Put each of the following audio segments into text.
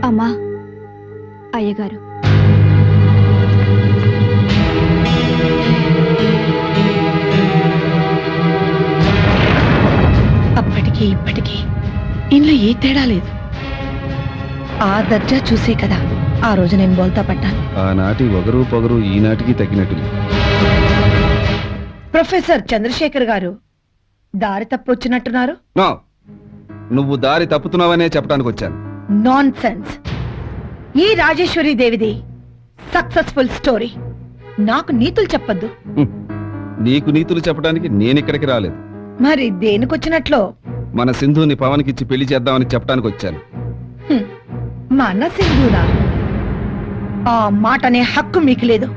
అమ్మా, అయ్యగారు. అప్పటికి ఇప్పటికీ ఇంట్లో ఏ తేడా లేదు. ఆ దర్జా చూసే కదా ఆ రోజు నేను బోల్తా పడ్డాను. ఆనాటి ఒగరు పొగరు ఈనాటికి తగ్గినట్టు. ప్రొఫెసర్ చంద్రశేఖర్ గారు దారి తప్పొచ్చినట్టున్నారు. నో, నువ్వు దారి తప్పుతున్నావనే చెప్పడానికి వచ్చాను. Non sense. ఈ రాజేశ్వరి దేవిది సక్సెస్ఫుల్ స్టోరీ. నాకు నీతులు చెప్పొద్దు. నీకు నీతులు చెప్పడానికి నేనిక్కడికి రాలేదు. మరి దేనికొచ్చినట్లో? మన సింధుని పవన్కిచ్చి పెళ్లి చేద్దామని చెప్పడానికి వచ్చాను. మన సింధునా? ఆ మాటనే హక్కు మీకు లేదు.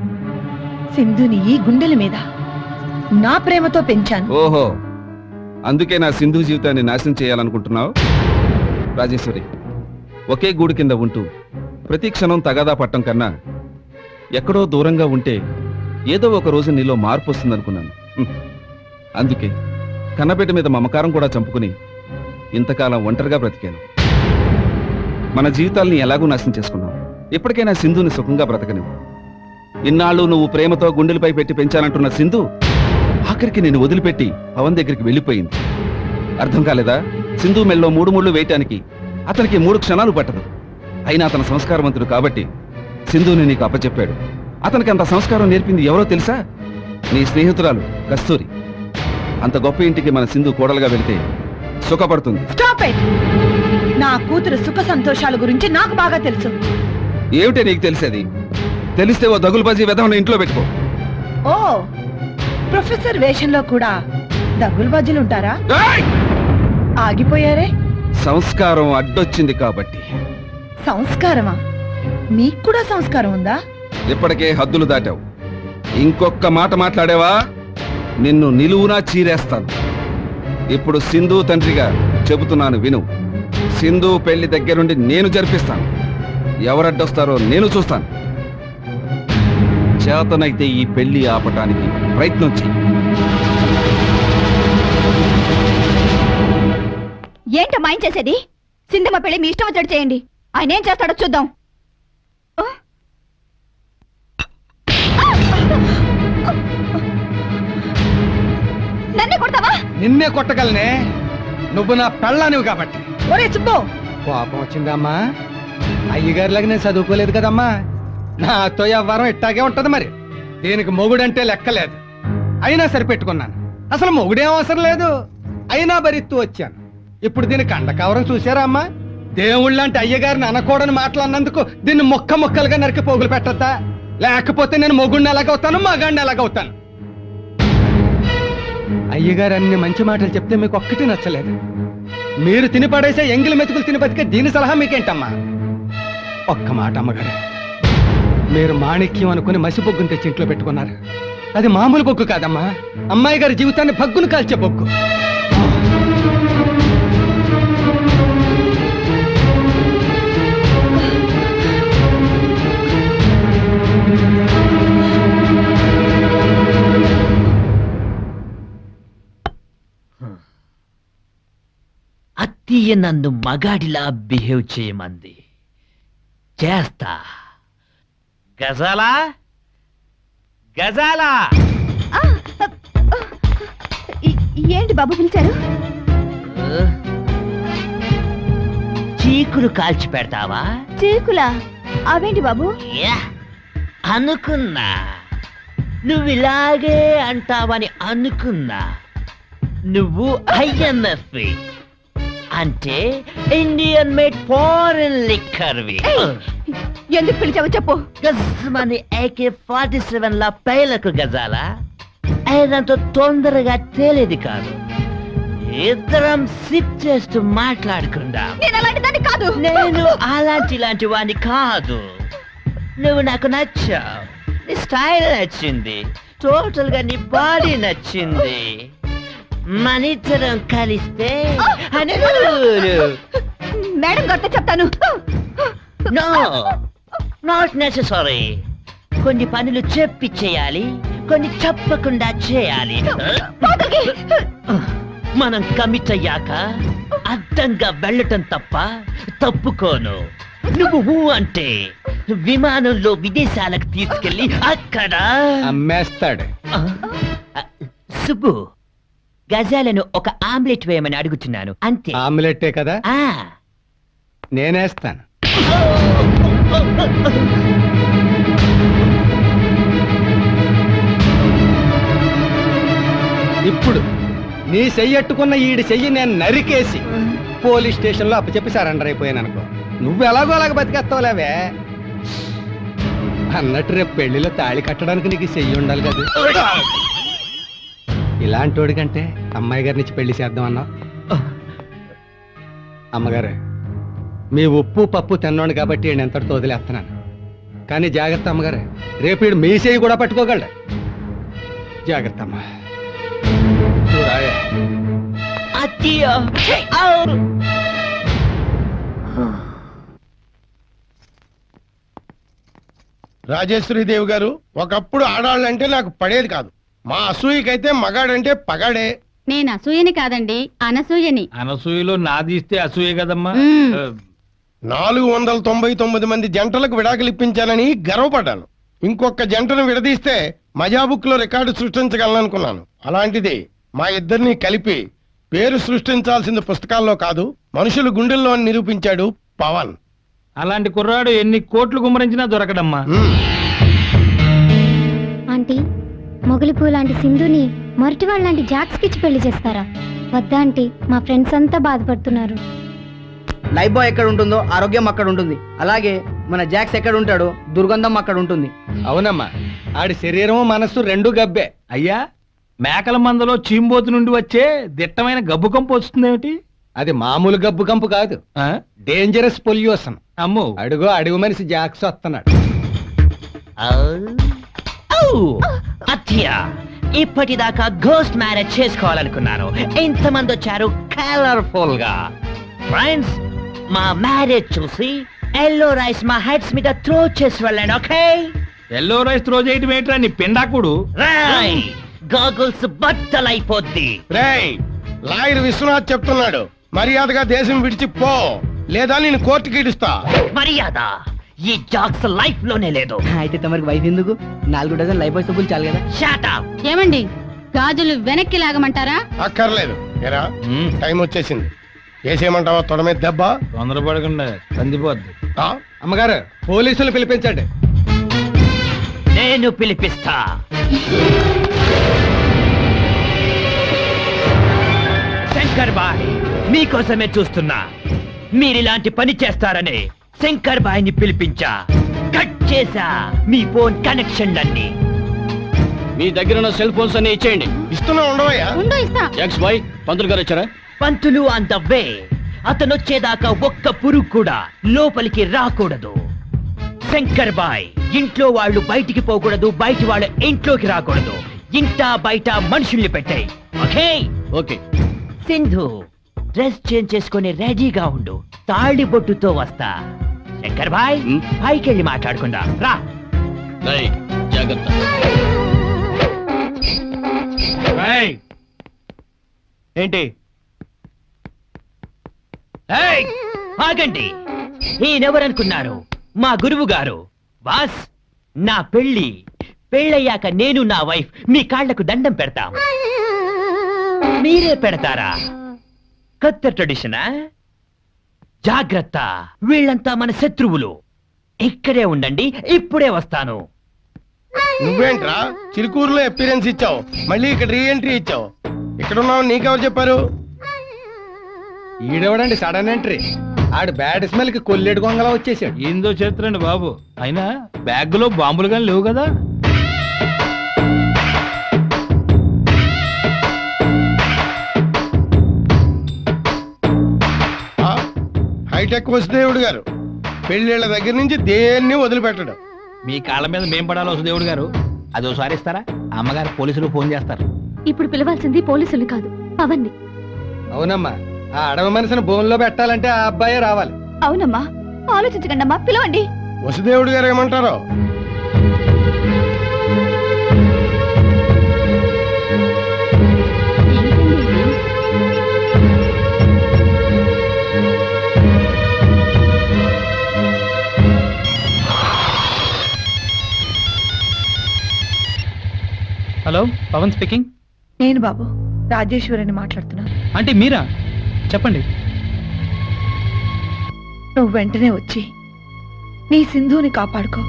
సింధుని ఈ గుండెల మీద నా ప్రేమతో పెంచాను. ఓహో, అందుకే నా సింధు జీవితాన్ని నాశనం చేయాలనుకుంటున్నావు? రాజేశ్వరి, ఒకే గూడు కింద ఉంటూ ప్రతి క్షణం తగాదా పట్టం కన్నా ఎక్కడో దూరంగా ఉంటే ఏదో ఒక రోజు నీలో మార్పు వస్తుందనుకున్నాను. అందుకే కన్నబిడ్డ మీద మమకారం కూడా చంపుకుని ఇంతకాలం ఒంటరిగా బ్రతికాను. మన జీవితాల్ని ఎలాగూ నాశనం చేసుకున్నావు. ఇప్పటికైనా సింధుని సుఖంగా బ్రతకనివ్వు. ఇన్నాళ్ళు నువ్వు ప్రేమతో గుండెలపై పెట్టి పెంచాలంటున్న సింధు ఆఖరికి నేను వదిలిపెట్టి పవన్ దగ్గరికి వెళ్ళిపోయింది. అర్థం కాలేదా? సింధు మెల్లో 3 ముళ్ళు వేయటానికి అతనికి 3 క్షణాలు పట్టదు. అయినా అతను సంస్కారవంతుడు కాబట్టి సింధుని నీకు అప్పచెప్పాడు. అతనికి అంత సంస్కారం నేర్పింది ఎవరో తెలుసా? నీ స్నేహితురాలు కస్తూరి. అంత గొప్ప ఇంటికి మన సింధు కోడలుగా వెళితే సుఖపడుతుంది. Stop it. నా కూతురు సుఖ సంతోషాల గురించి నాకు బాగా తెలుసు. ఏమిటే నీకు తెలిసేది? తెలిస్తే ఓ దగులుబాజీ వెధవను ఇంట్లో పెట్టుకో. ఓ, ప్రొఫెసర్ వేషంలో కూడా దగులుబాజీలు ఉంటారా? ఆగిపోయారే. సంస్కారం అడ్డొచ్చింది కాబట్టి. సంస్కారమా? మీకు కూడా సంస్కారం ఉందా? ఇప్పటికే హద్దులు దాటావు. ఇంకొక్క మాట మాట్లాడేవా నిన్ను నిలువునా చీరేస్తాను. ఇప్పుడు సింధు తండ్రిగా చెబుతున్నాను విను. సింధు పెళ్లి దగ్గరుండి నేను జరిపిస్తాను. ఎవరడ్డొస్తారో నేను చూస్తాను. చేతనైతే ఈ పెళ్లి ఆపటానికి ప్రయత్నం చెయ్యి. ఏంటో మాయం చేసేది? సింధమ్మ పెళ్లి మీ ఇష్టం వచ్చాడు చేయండి. ఆయన ఏం చేస్తాడో చూద్దాం. నన్నే కొడతావా? నిన్నే కొట్టగలనే, నువ్వు నా పెళ్ళానివి కాబట్టి. ఒరే సుబ్బు, కోపం వచ్చిందమ్మా? అయ్యగారిలాగా నేను చదువుకోలేదు కదమ్మా. నాతో ఎవ్వరం ఇట్టాగే ఉంటది. మరి దీనికి మొగుడంటే లెక్కలేదు. అయినా సరిపెట్టుకున్నాను. అసలు మొగుడేం అవసరం లేదు. అయినా భరిస్తూ వచ్చాను. ఇప్పుడు దీని కండకవరం చూసారా అమ్మా? దేవుళ్ళంటే అయ్యగారిని అనకూడని మాట్లాడినందుకు దీన్ని ముక్కలుగా నరికి పోగులు పెట్టద్దా? లేకపోతే నేను మొగుడిని ఎలాగవుతాను, మగాడిని ఎలాగవుతాను? అయ్యగారు అన్ని మంచి మాటలు చెప్తే మీకు ఒక్కటి నచ్చలేదు. మీరు తిని పడేసే ఎంగిలి మెతుకులు తిని బతికే దీని సలహా మీకేంటమ్మా? ఒక్క మాట అమ్మగారు, మీరు మాణిక్యం అనుకుని మసి బొగ్గును తెచ్చి ఇంట్లో పెట్టుకున్నారు. అది మామూలు బొగ్గు కాదమ్మా, అమ్మాయి గారి జీవితాన్ని భగ్గును కాల్చే బొగ్గు. అత్తయ్య నన్ను మగాడిలా బిహేవ్ చేయమంది. చేస్తా. గజాలా గజాలా. ఏంటి బాబు పిలిచారు? చీకులు కాల్చి పెడతావా? చీకులా? అవేంటి బాబు? అనుకున్నా నువ్వు ఇలాగే అంటావని అనుకున్నా. నువ్వు INF అంటే ఇండియన్ మేడ్ ఫారెన్ లిక్కర్వి. ఎందుకు పిలిచావో చెప్పు. గజ్మని AK-47 లా పైలకు గజాలా. అయినంత తొందరగా తేలేది కాదు. ఇద్దరం సిప్ చేస్తూ మాట్లాడుకుందాం. నేను అలాంటి దాన్ని కాదు. నేను ఇలాంటి వాడిని కాదు. నువ్వు నాకు నచ్చావు. నీ స్టైల్ నచ్చింది. టోటల్ గా నీ బాడీ నచ్చింది. మనిద్దరం కలిస్తే మేడం గారితో చెప్తాను. No, not necessary. కొన్ని పనులు చెప్పి చేయాలి, కొన్ని చెప్పకుండా చేయాలి. మనం కమిట్ అయ్యాక అడ్డంగా వెళ్ళటం తప్ప తప్పుకోను. నువ్వు ఊ అంటే విమానంలో విదేశాలకు తీసుకెళ్లి అక్కడ అమ్మేస్తాడు. ఆ, సుబ్బు, గజాలను ఒక ఆమ్లెట్ వేయమని అడుగుతున్నాను అంతే. ఆమ్లెట్టే కదా, ఆ నేనేస్తాను. ఇప్పుడు నీ చెయ్యట్టుకున్న ఈడి చెయ్యి నేను నరికేసి పోలీస్ స్టేషన్ లో అప్పచెప్పి సరెండర్ అయిపోయాను అనుకో. నువ్వు ఎలాగో అలాగ బతికేస్తావులేవే. అన్నట్టు రేపు పెళ్లిలో తాళి కట్టడానికి నీకు ఈ చెయ్యి ఉండాలి కదా. ఇలాంటోడి కంటే అమ్మాయి గారి నుంచి పెళ్లి చేద్దాం అన్నావు. అమ్మగారు, మీ ఉప్పు పప్పు తిన్నాను కాబట్టి ఈయన ఎంతటితో వదిలేస్తున్నాను. కానీ జాగ్రత్త అమ్మగారు, రేపు ఈడు మీ చెయ్యి కూడా పట్టుకోగలడు. జాగ్రత్త అమ్మా. నువ్వు రాయే. అత్తయ్య. ఆ. రాజేశ్వరీదేవి గారు, ఒకప్పుడు ఆడాళ్ళంటే నాకు పడేది కాదు. మా అసూయకైతే మగాడంటే పగాడే. నేను అసూయని కాదండి, అనసూయని. అనసూయలో నాదిస్తే అసూయ కదమ్మా. 499 మంది జంటలకు విడాకులు ఇప్పించానని గర్వపడ్డాను. ఇంకొక జంటను విడదీస్తే మజాబుక్ లో రికార్డు సృష్టించగలననుకున్నాను. అలాంటిది మా ఇద్దరిని కలిపి పేరు సృష్టించాల్సింది పుస్తకాల్లో కాదు, మనుషుల గుండెల్లో అని నిరూపించాడు పవన్. అలాంటి కుర్రాడు ఎన్ని కోట్లు గుమ్మరించినా దొరకడమ్మా. ఆంటీ, మొగలి పూ లాంటి సింధుని మొరటి వాళ్ళంటి జాక్స్ కిచ్చి పెళ్లి చేస్తారా? వద్దా ఆంటీ, మా ఫ్రెండ్స్ అంతా బాధపడుతున్నారు. లైఫ్ బాయ్ ఎక్కడ ఉంటుందో ఆరోగ్యం అక్కడ ఉంటుంది. అలాగే మన జాక్స్ ఎక్కడ ఉంటాడో దుర్గంధం అక్కడ ఉంటుంది. అవునమ్మా, ఆడి శరీరం మనస్సు రెండు గబ్బే. అయ్యా, మేకల మందలో చీంబోతు నుండి వచ్చే దిట్టమైన గబ్బు కంపు వస్తుందేమిటి? అది మామూలు గబ్బు కంపు కాదు, ఆ? Dangerous pollution. అమ్మో, అడుగు మనిషి జాక్స్ వస్తున్నాడు. అత్తయ్య, ఇప్పటిదాకా గోస్ట్ మ్యారేజ్ చేసుకోవాలనుకున్నాను. ఇంతమంది వచ్చారు కలర్ఫుల్ గా. ఫ్రెండ్స్, మా మ్యారేజ్ చూసి ఎల్లో రైస్ మా హెడ్స్ మీద త్రో చేసి వెళ్ళండి. ఓకే? ఎల్లో రైస్ త్రో చేయటం ఏంట్రా నీ పిండాకుడు? రై గాగుల్స్ బట్టలైపోద్ది. రేయ్, లాయర్ విశ్వనాథ్ చెప్తున్నాడు, మర్యాదగా దేశం విడిచి పో, లేదా నేను కోర్టుకి ఇడుస్తా. మర్యాద ఈ జాక్స్ లైఫ్ లోనే లేదు. అయితే తమరికి వైఫ్ ఎందుకు? 4 డజన్ లైఫ్ బాయ్ సబ్బులు చాలు కదా. Shut up. ఏమండి, గాజులు వెనక్కి లాగమంటారా? అక్కర్లేదు. ఎరా, టైం వచ్చేసింది. వేసేయమంటావా తొడ మీద దెబ్బ? తొందరపడకుండా కందిపోద్ది. ఆ? అమ్మగారు, పోలీసులు పిలిపించండి. నేను పిలిపిస్తా. శంకర్ బాయ్, మీకోసమే చూస్తున్నా. మీరిలాంటి పని చేస్తారని శంకర్ బాయ్ ని పిలిపించా. కట్ చేసా మీ ఫోన్ కనెక్షన్లన్నీ. మీ దగ్గర ఉన్న సెల్ ఫోన్స్ అన్ని ఇచ్చేయండి. ఇస్తున్నా ఉండవయ్యా. ఉండు, ఇస్తా. జాక్స్ బాయ్, పంతులు గారు వచ్చారా? పంతులు ఆన్ ద వే. అతనొచ్చేదాకా ఒక్క పురుగు కూడా లోపలికి రాకూడదు. శంకర్ బాయ్, ఇంట్లో వాళ్ళు బయటికి పోకూడదు, బయటి వాళ్ళు ఇంట్లోకి రాకూడదు. ఇంట బయట మనుషుల్ని పెట్టాయి. Okay? Okay. Sindhu, dress change చేసుకుని రెడీగా ఉండు. తాళి బొట్టుతో వస్తా. శంకర్ బాయ్, పైకెళ్ళి మాట్లాడుకుందా రా. జాగ్రత్త. ఏయ్, ఏంటి? ఏయ్, ఆగండి. ఈయనెవరనుకున్నారు? మా గురువు గారు. బాస్, నా పెళ్ళయ్యాక నేను నా వైఫ్ మీ కాళ్లకు దండం పెడతాం. మీరే పెడతారా? కొత్త ట్రెడిషనా? జాగ్రత్త, వీళ్ళంతా మన శత్రువులు. ఇక్కడే ఉండండి, ఇప్పుడే వస్తాను. నువ్వేంట్రా చిలుకూరులో అపీరెన్స్ ఇచ్చావు, మళ్ళీ ఇక్కడ రీ ఎంట్రీ ఇచ్చావు. ఇక్కడ ఉన్నావు నీకెవరు చెప్పారు? ఈడెవడండి సడన్ ఎంట్రీ? ఆడు బ్యాడ్ స్మెల్ కి కొల్లేడు గొంగలా వచ్చేసాడు. ఏందో చేస్తారండి బాబు. అయినా బ్యాగ్ లో బాంబులు కానీ లేవు కదా. హైటెక్ వసుదేవుడు గారు పెళ్ళిళ్ళ దగ్గర నుంచి దేన్ని వదిలిపెట్టడు. మీ కాళ్ళ మీద మేం పడాలి దేవుడు గారు. అదోసారి ఇస్తారా? అమ్మగారు పోలీసులు ఫోన్ చేస్తారు. ఇప్పుడు పిలవాల్సింది పోలీసులు కాదు, పవన్ని. అవునమ్మా, ఆ అడవి మనిషిని భూమిలో పెట్టాలంటే ఆ అబ్బాయే రావాలి. అవునమ్మా, ఆలోచించకండి అమ్మా, పిలవండి. వసుదేవుడు గారు ఏమంటారో. Hello Pavan speaking. నేను బాబు రాజేశ్వరిని మాట్లాడుతున్నాను. అంటే మీరా? చెప్పండి. నువ్వు వెంటనే వచ్చి నీ సింధుని కాపాడుకో.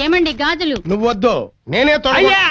ఏమండి గాజులు? నువ్వు వద్దు, నేనే తొడ అయ్యా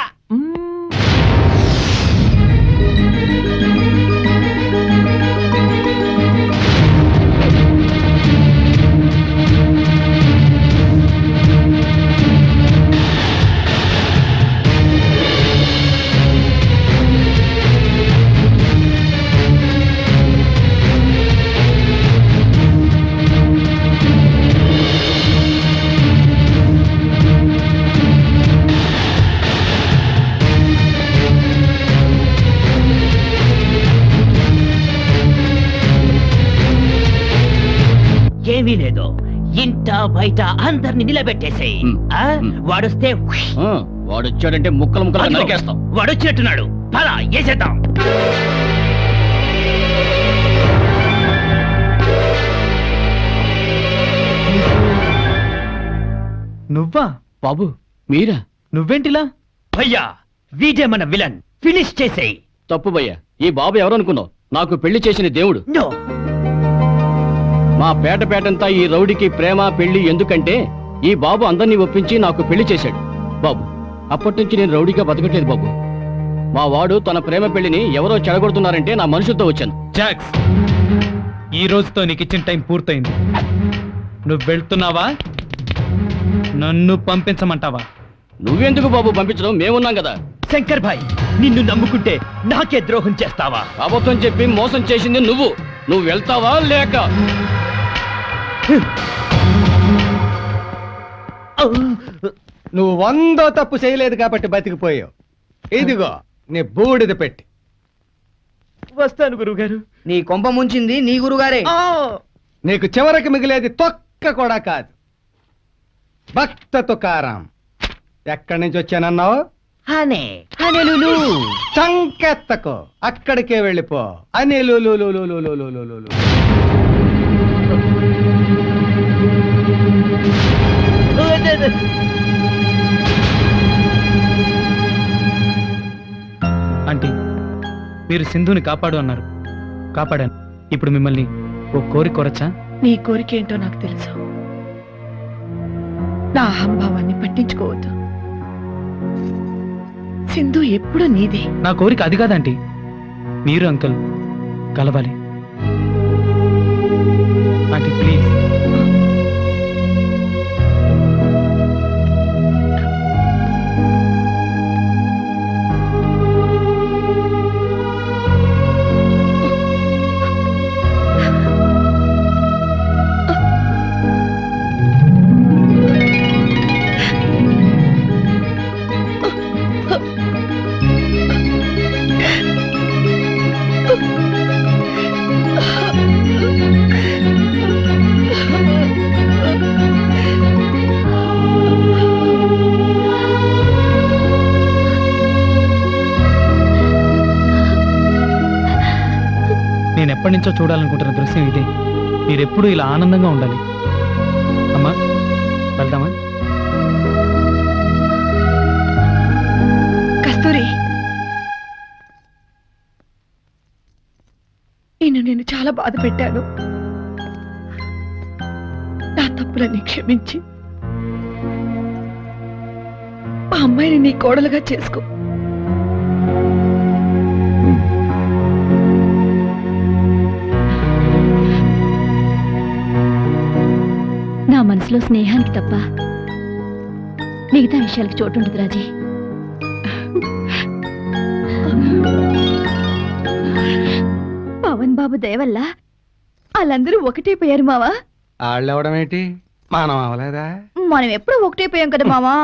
ఏమీ లేదు. ఇంట బయట అందరిని నిలబెట్టేసేయ్. వాడొస్తే వాడొచ్చాడంటే ముక్కలు ముక్కలు నరికేస్తాం. వాడొచ్చినట్టున్నాడు. పలా వేసేద్దాం. నువ్వా? బాబు మీరా? నువ్వేంటిలా? భయ్యా వీడే మన విలన్. ఫినిష్ చేసేయ్. తప్పు భయ్యా, ఈ బాబు ఎవరు అనుకున్నావు? నాకు పెళ్లి చేసిన దేవుడు. నో, మా పేటంతా ఈ రౌడీకి ప్రేమ పెళ్లి ఎందుకంటే ఈ బాబు అందరినీ ఒప్పించి నాకు పెళ్లి చేశాడు. బాబు అప్పటి నుంచి నేను రౌడీగా బతకట్లేదు బాబు. మా వాడు తన ప్రేమ పెళ్లిని ఎవరో చెడగొడుతున్నారంటే నా మనుషులతో వచ్చాను. జాక్స్, ఈ రోజుతో నీకు ఇచ్చిన టైం పూర్తయింది. నువ్వు వెళ్తున్నావా? నన్ను పంపించమంటావా? నువ్వెందుకు బాబు పంపించడం? మేమున్నాం కదా. శంకర్ భాయ్, నిన్ను నమ్ముకుంటే నాకే ద్రోహం చేస్తావా? అబద్ధం చెప్పి మోసం చేసింది నువ్వు. నువ్వు వెళ్తావా లేక? నువ్వు 100 తప్పు చేయలేదు కాబట్టి బతికిపోయావు. ఇదిగో నీ బూడిద పెట్టి. వస్తాను గురుగారు. నీ కొంప ముంచింది నీ గురుగారే. నీకు చివరికి మిగిలేది తొక్క కూడా కాదు. భక్త తుకారాం. ఎక్కడి నుంచి వచ్చానన్నావు? హనే హనెలులు. చంకెత్తకో, అక్కడికే వెళ్ళిపో. అనిలు ఆంటీ, మీరు సింధుని కాపాడు అన్నారు. కాపాడాను. ఇప్పుడు మిమ్మల్ని ఓ కోరిక కోరచ్చా? నీ కోరిక ఏంటో నాకు తెలుసు. నా అహంభావాన్ని పట్టించుకోవద్దు. సింధు ఎప్పుడు నీదే. నా కోరిక అది కాదంటీ. మీరు అంకుల్ కలవాలి. Aunty please. నేను ఎప్పటి నుంచో చూడాలనుకుంటున్న దృశ్యం ఇదే. మీరెప్పుడు ఇలా ఆనందంగా ఉండాలి. అమ్మా వెళ్దామా? కస్తూరి, నేను చాలా బాధ పెట్టాను. నా తప్పులన్నీ క్షమించి మా అమ్మాయిని నీ కోడలుగా చేసుకో. నా మనసులో స్నేహానికి తప్ప మిగతా విషయాలకు చోటు ఉండదు రాజీ. పవన్ బాబు దయ వల్ల వాళ్ళందరూ ఒకటైపోయారు మావా. వాళ్ళవడం ఏంటి? మనం అవలేదా? మనం ఎప్పుడు ఒకటైపోయాం కదా మావా.